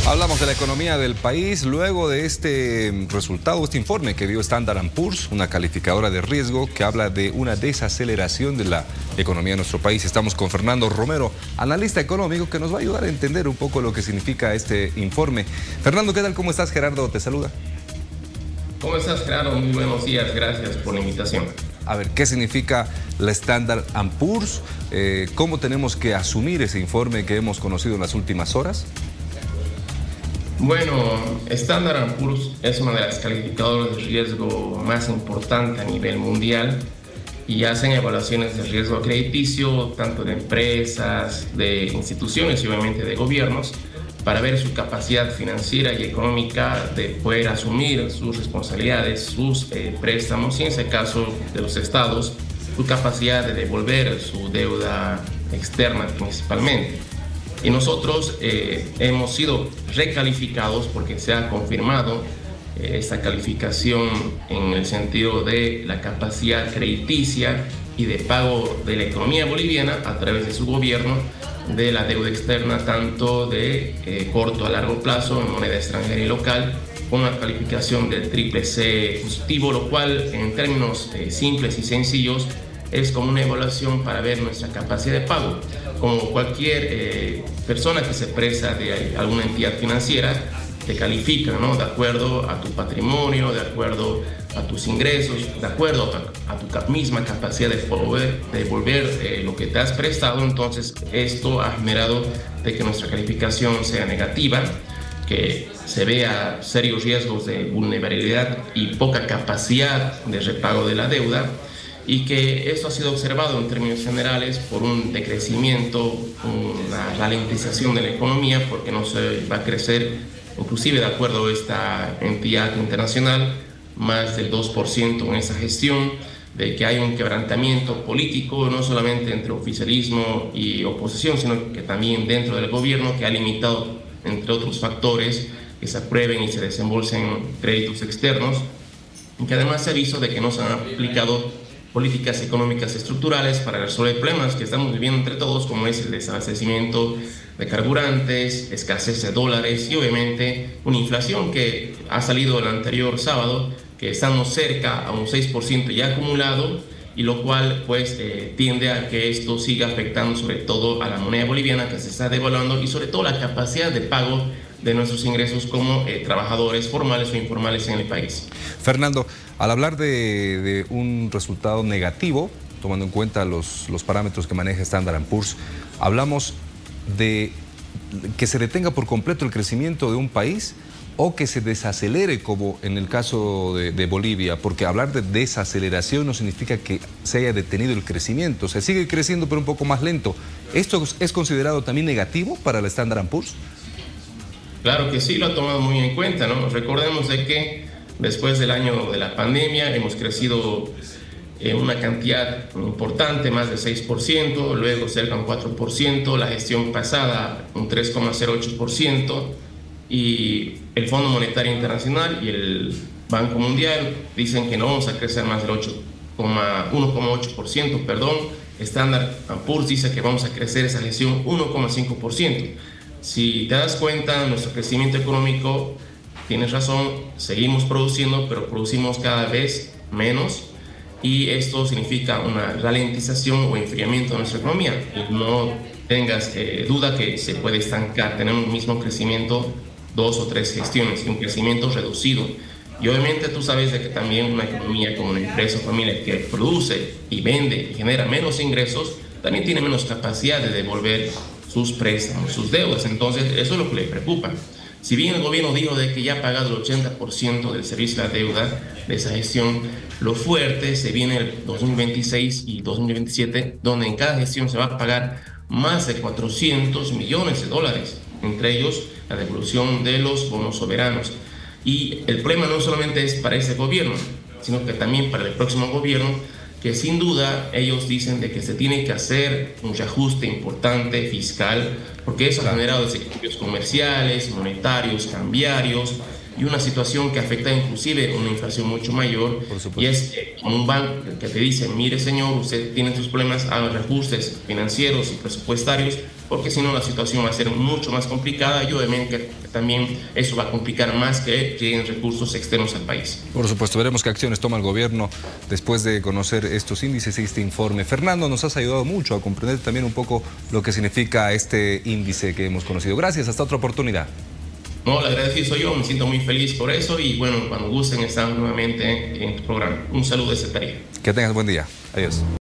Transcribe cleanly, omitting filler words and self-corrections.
Hablamos de la economía del país luego de este resultado, este informe que dio Standard & Poor's, una calificadora de riesgo que habla de una desaceleración de la economía de nuestro país. Estamos con Fernando Romero, analista económico, que nos va a ayudar a entender un poco lo que significa este informe. Fernando, ¿qué tal? ¿Cómo estás? Gerardo te saluda. ¿Cómo estás, Gerardo? Muy buenos días, gracias por la invitación. A ver, ¿qué significa la Standard & Poor's? ¿Cómo tenemos que asumir ese informe que hemos conocido en las últimas horas? Bueno, Standard & Poor's es una de las calificadoras de riesgo más importantes a nivel mundial y hacen evaluaciones de riesgo crediticio tanto de empresas, de instituciones y obviamente de gobiernos para ver su capacidad financiera y económica de poder asumir sus responsabilidades, sus préstamos y en ese caso de los estados, su capacidad de devolver su deuda externa principalmente. Y nosotros hemos sido recalificados porque se ha confirmado esta calificación en el sentido de la capacidad crediticia y de pago de la economía boliviana a través de su gobierno de la deuda externa, tanto de corto a largo plazo en moneda extranjera y local, con una calificación del CCC positivo, lo cual en términos simples y sencillos es como una evaluación para ver nuestra capacidad de pago. Como cualquier persona que se presta de alguna entidad financiera, te califican, ¿no? De acuerdo a tu patrimonio, de acuerdo a tus ingresos, de acuerdo a tu misma capacidad de devolver lo que te has prestado. Entonces, esto ha generado de que nuestra calificación sea negativa, que se vea serios riesgos de vulnerabilidad y poca capacidad de repago de la deuda, y que esto ha sido observado en términos generales por un decrecimiento, una ralentización de la economía, porque no se va a crecer, inclusive de acuerdo a esta entidad internacional, más del 2% en esa gestión, de que hay un quebrantamiento político, no solamente entre oficialismo y oposición, sino que también dentro del gobierno, que ha limitado, entre otros factores, que se aprueben y se desembolsen créditos externos, y que además se ha visto de que no se han aplicado políticas económicas estructurales para resolver problemas que estamos viviendo entre todos, como es el desabastecimiento de carburantes, escasez de dólares y obviamente una inflación que ha salido el anterior sábado, que estamos cerca a un 6% ya acumulado, y lo cual pues tiende a que esto siga afectando sobre todo a la moneda boliviana, que se está devaluando, y sobre todo la capacidad de pago de nuestros ingresos como trabajadores formales o informales en el país. Fernando, al hablar de un resultado negativo, tomando en cuenta los parámetros que maneja Standard & Poor's, hablamos de que se detenga por completo el crecimiento de un país o que se desacelere, como en el caso de Bolivia, porque hablar de desaceleración no significa que se haya detenido el crecimiento, se sigue creciendo pero un poco más lento. ¿Esto es considerado también negativo para la Standard & Poor's? Claro que sí, lo ha tomado muy en cuenta, ¿no? Recordemos de que después del año de la pandemia hemos crecido una cantidad importante, más del 6%, luego cerca de un 4%, la gestión pasada un 3,08%, y el Fondo Monetario Internacional y el Banco Mundial dicen que no vamos a crecer más del 1,8%, perdón. Standard & Poor's dice que vamos a crecer esa gestión 1,5%. Si te das cuenta, nuestro crecimiento económico, tienes razón, seguimos produciendo, pero producimos cada vez menos, y esto significa una ralentización o enfriamiento de nuestra economía. Y no tengas duda que se puede estancar, tener un mismo crecimiento 2 o 3 gestiones y un crecimiento reducido. Y obviamente tú sabes de que también una economía como una empresa o familia que produce y vende y genera menos ingresos, también tiene menos capacidad de devolver sus préstamos, sus deudas. Entonces eso es lo que le preocupa. Si bien el gobierno dijo de que ya ha pagado el 80% del servicio de la deuda de esa gestión, lo fuerte se viene el 2026 y 2027, donde en cada gestión se va a pagar más de 400 millones de dólares, entre ellos la devolución de los bonos soberanos. Y el problema no solamente es para ese gobierno, sino que también para el próximo gobierno, que sin duda ellos dicen de que se tiene que hacer un reajuste importante fiscal, porque eso ha generado desequilibrios comerciales, monetarios, cambiarios, y una situación que afecta inclusive una inflación mucho mayor. Y es un banco que te dice, mire señor, usted tiene sus problemas, haga reajustes financieros y presupuestarios porque si no la situación va a ser mucho más complicada y obviamente también eso va a complicar más que lleguen recursos externos al país. Por supuesto, veremos qué acciones toma el gobierno después de conocer estos índices y este informe. Fernando, nos has ayudado mucho a comprender también un poco lo que significa este índice que hemos conocido. Gracias, hasta otra oportunidad. No, le agradecido soy yo, me siento muy feliz por eso y bueno, cuando gusten estamos nuevamente en tu programa. Un saludo desde Tarija. Que tengas buen día. Adiós.